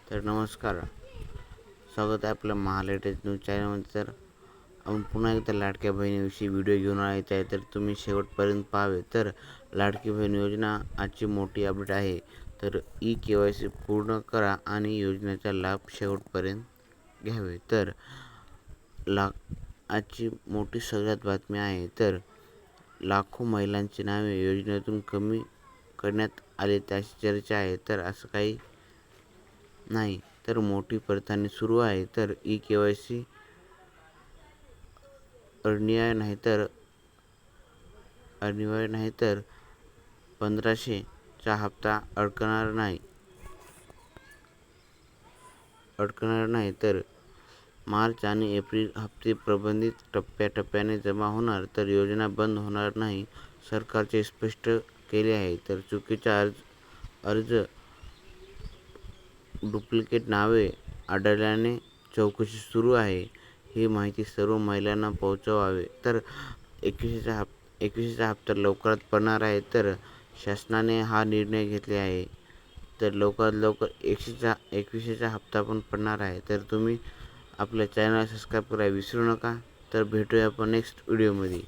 तर नमस्कार, स्वागत आहे आपल्या महालेटेस्ट न्यूज चॅनलमध्ये. तर आपण पुन्हा एकदा लाडक्या बहिणीविषयी व्हिडिओ घेऊन आलेत आहे, तर तुम्ही शेवटपर्यंत पाहावे. तर लाडकी बहीण योजना आजची मोठी अपडेट आहे. तर KYC पूर्ण करा आणि योजनेचा लाभ शेवटपर्यंत घ्यावे. तर आजची मोठी सगळ्यात बातमी आहे. तर लाखो महिलांची नावे योजनेतून कमी करण्यात आले त्याची चर्चा आहे. तर असं काही नाही, तर मोठी पडताळणी सुरू आहे. तर KYC अनिवार्य नाही तर 1500चा हप्ता अडकणार नाही. तर मार्च आणि एप्रिल हप्ते प्रबंधित टप्प्याटप्प्याने जमा होणार. तर योजना बंद होणार नाही, सरकारचे स्पष्ट केले आहे. तर चुकीचा अर्ज, डुप्लिकेट नावे आढळल्याने चौकशी सुरू आहे. ही माहिती सर्व महिलांना पोहोचवावे. तर 21चा हप्ता लवकरात पडणार आहे. तर शासनाने हा निर्णय घेतला आहे. तर लवकरात लवकर 21चा हप्ता पण पडणार आहे. तर तुम्ही आपल्या चॅनलला सबस्क्राईब करायला विसरू नका. तर भेटूया आपण नेक्स्ट व्हिडिओमध्ये.